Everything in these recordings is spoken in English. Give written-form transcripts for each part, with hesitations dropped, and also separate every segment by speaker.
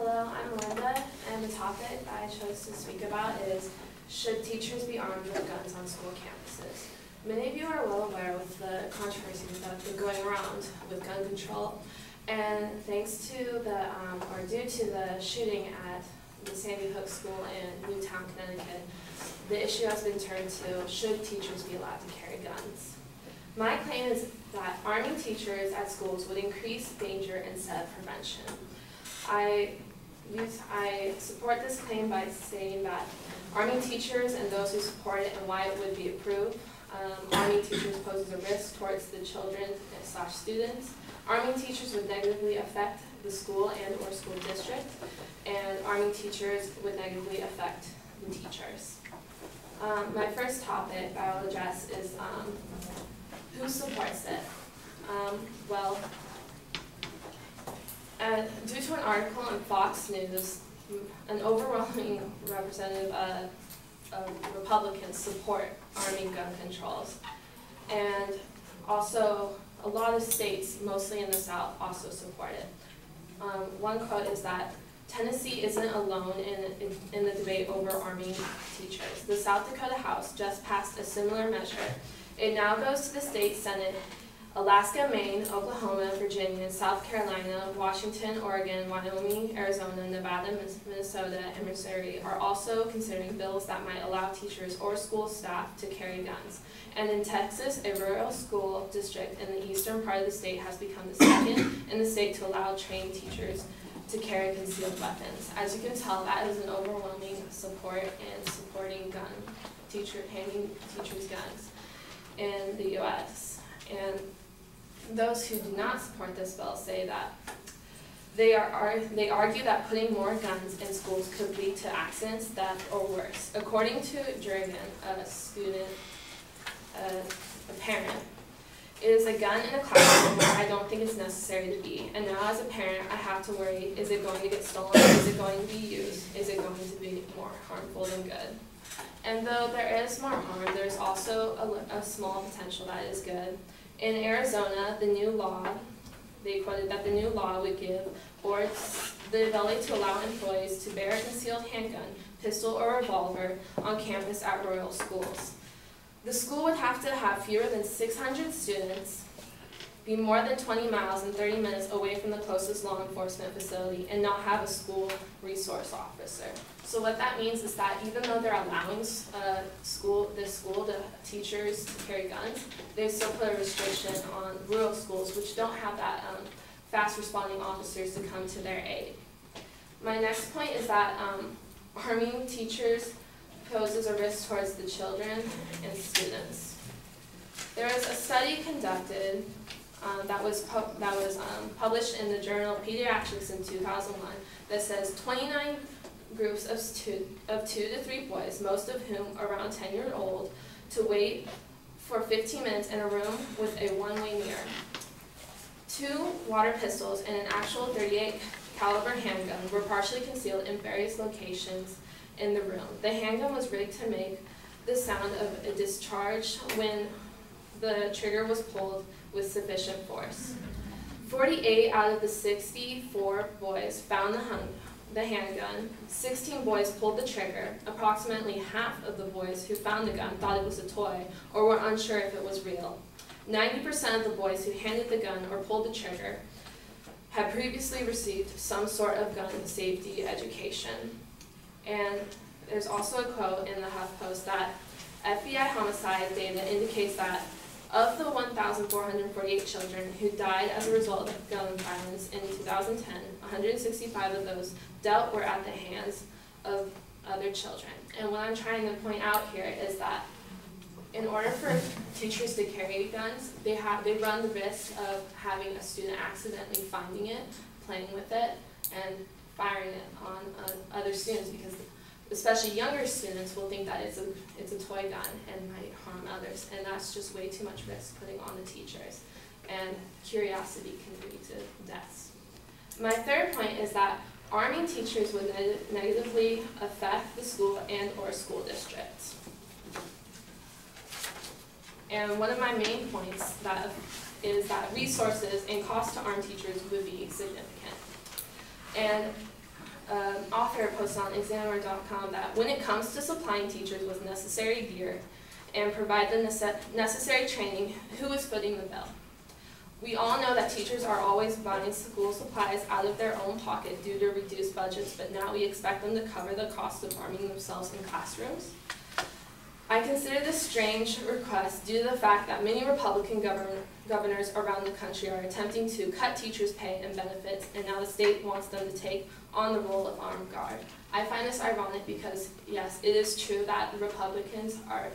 Speaker 1: Hello, I'm Melinda, and the topic that I chose to speak about is, should teachers be armed with guns on school campuses? Many of you are well aware with the controversies that have been going around with gun control, and thanks to the, or due to the shooting at the Sandy Hook School in Newtown, Connecticut, the issue has been turned to, should teachers be allowed to carry guns? My claim is that arming teachers at schools would increase danger instead of prevention. I support this claim by saying that arming teachers and those who support it and why it would be approved. Arming teachers poses a risk towards the children / students. Arming teachers would negatively affect the school and or school district, and arming teachers would negatively affect the teachers. My first topic I will address is who supports it? Due to an article on Fox News, an overwhelming representative of Republicans support arming gun controls. And also, a lot of states, mostly in the South, also support it. One quote is that, "Tennessee isn't alone in the debate over arming teachers. The South Dakota House just passed a similar measure. It now goes to the state Senate. Alaska, Maine, Oklahoma, Virginia, South Carolina, Washington, Oregon, Wyoming, Arizona, Nevada, Minnesota, and Missouri are also considering bills that might allow teachers or school staff to carry guns. And in Texas, a rural school district in the eastern part of the state has become the second in the state to allow trained teachers to carry concealed weapons." As you can tell, that is an overwhelming support in supporting handing teachers guns in the U.S. And those who do not support this bill say that they argue that putting more guns in schools could lead to accidents, theft, or worse. According to Jurgen, a parent, "It is a gun in a classroom where I don't think it's necessary to be. And now as a parent, I have to worry, is it going to get stolen? Is it going to be used? Is it going to be more harmful than good?" And though there is more harm, there's also a small potential that is good. In Arizona, they quoted that the new law would give boards the ability to allow employees to bear a concealed handgun, pistol, or revolver on campus at rural schools. The school would have to have fewer than 600 students, be more than 20 miles and 30 minutes away from the closest law enforcement facility, and not have a school resource officer. So what that means is that even though they're allowing the teachers to carry guns, they still put a restriction on rural schools which don't have that fast responding officers to come to their aid. My next point is that arming teachers poses a risk towards the children and students. There was a study conducted that was published in the journal Pediatrics in 2001 that says 29 groups of 2 to 3 boys, most of whom around 10 years old, to wait for 15 minutes in a room with a one-way mirror, 2 water pistols, and an actual .38 caliber handgun were partially concealed in various locations in the room. The handgun was rigged to make the sound of a discharge when the trigger was pulled with sufficient force. 48 out of the 64 boys found the handgun. 16 boys pulled the trigger. Approximately half of the boys who found the gun thought it was a toy or were unsure if it was real. 90% of the boys who handed the gun or pulled the trigger had previously received some sort of gun safety education. And there's also a quote in the HuffPost that FBI homicide data indicates that of the 1,448 children who died as a result of gun violence in 2010, 165 of those dealt were at the hands of other children. And what I'm trying to point out here is that in order for teachers to carry guns, they run the risk of having a student accidentally finding it, playing with it, and firing it on other students, because especially younger students will think that it's a toy gun and might harm others, and that's just way too much risk putting on the teachers. And curiosity can lead to deaths. My third point is that arming teachers would negatively affect the school and or school districts. And one of my main points is that resources and cost to arm teachers would be significant. And author posted on examiner.com that when it comes to supplying teachers with necessary gear and provide the necessary training, who is footing the bill? We all know that teachers are always buying school supplies out of their own pocket due to reduced budgets, but now we expect them to cover the cost of arming themselves in classrooms. I consider this strange request due to the fact that many Republican governors around the country are attempting to cut teachers' pay and benefits, and now the state wants them to take on the role of armed guard. I find this ironic because, yes, it is true that Republicans are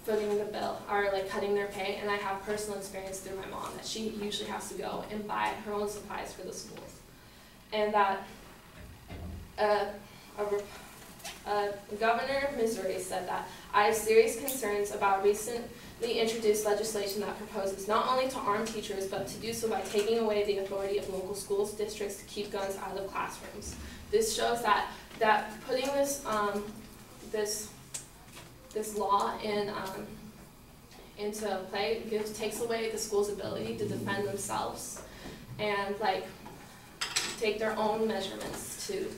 Speaker 1: footing the bill, are like cutting their pay, and I have personal experience through my mom that she usually has to go and buy her own supplies for the schools. And that Governor of Missouri said that I have serious concerns about recently introduced legislation that proposes not only to arm teachers, but to do so by taking away the authority of local schools districts to keep guns out of classrooms. This shows that putting this this law into play takes away the school's ability to defend themselves and take their own measurements to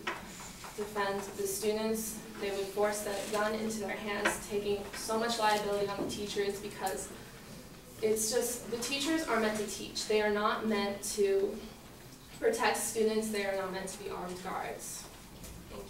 Speaker 1: defend the students. They would force the gun into their hands, taking so much liability on the teachers because it's just, the teachers are meant to teach. They are not meant to protect students. They are not meant to be armed guards. Thank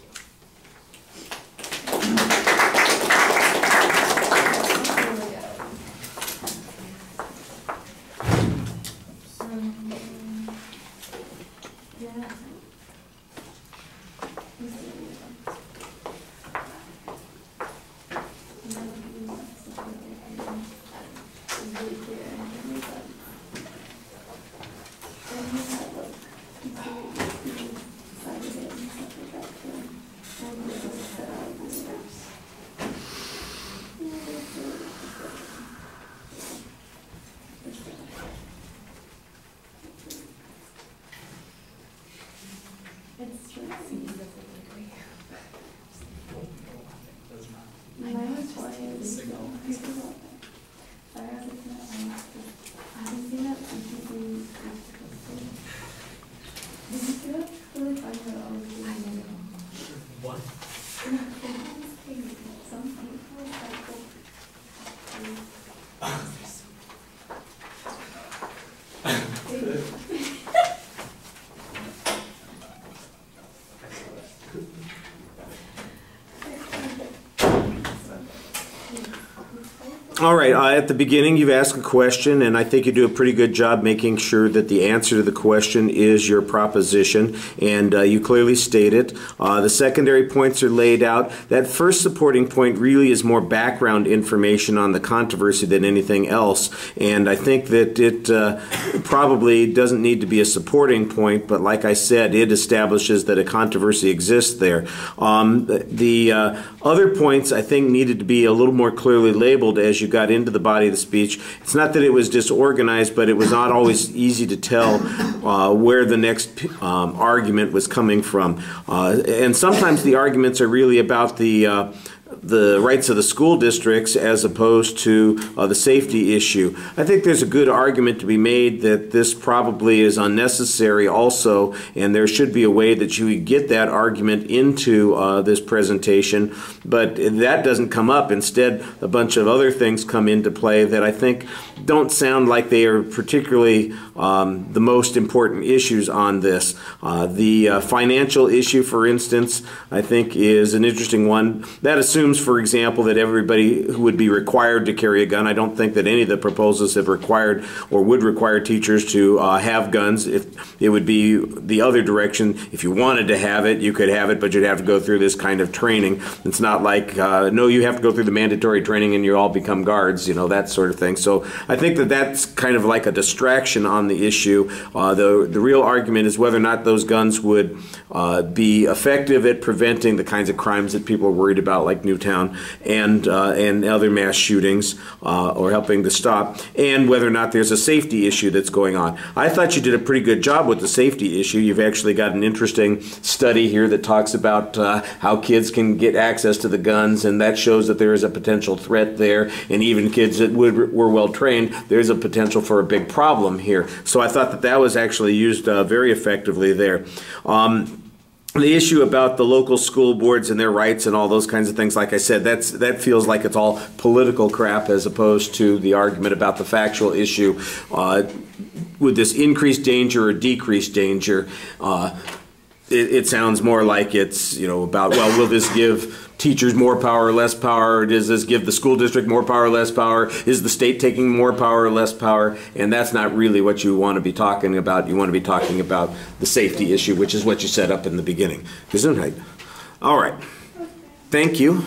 Speaker 2: All right, at the beginning you've asked a question, and I think you do a pretty good job making sure that the answer to the question is your proposition, and you clearly state it. The secondary points are laid out. That first supporting point really is more background information on the controversy than anything else, and I think that it probably doesn't need to be a supporting point, but like I said, it establishes that a controversy exists there. The other points I think needed to be a little more clearly labeled as you got into the body of the speech. It's not that it was disorganized, but it was not always easy to tell where the next argument was coming from. And sometimes the arguments are really about the rights of the school districts as opposed to the safety issue. I think there's a good argument to be made that this probably is unnecessary also, and there should be a way that you would get that argument into this presentation, but that doesn't come up. Instead, a bunch of other things come into play that I think don't sound like they are particularly the most important issues on this. The financial issue, for instance, I think is an interesting one. That assumes, for example, that everybody who would be required to carry a gun. I don't think that any of the proposals have required or would require teachers to have guns. If it would be the other direction, if you wanted to have it, you could have it, but you'd have to go through this kind of training. It's not like, no, you have to go through the mandatory training and you all become guards, you know, that sort of thing. So I think that that's kind of like a distraction on the issue. The real argument is whether or not those guns would be effective at preventing the kinds of crimes that people are worried about, like Newtown and other mass shootings, or helping to stop, and whether or not there's a safety issue that's going on. I thought you did a pretty good job with the safety issue. You've actually got an interesting study here that talks about how kids can get access to the guns, and that shows that there is a potential threat there, and even kids that were well trained, there's a potential for a big problem here. So I thought that that was actually used very effectively there. the issue about the local school boards and their rights and all those kinds of things, like I said, that feels like it's all political crap as opposed to the argument about the factual issue. Would this increase danger or decrease danger? It sounds more like it's, about, well, will this give teachers more power or less power? Does this give the school district more power or less power? Is the state taking more power or less power? And that's not really what you want to be talking about. You want to be talking about the safety issue, which is what you set up in the beginning. Gesundheit. All right. Thank you.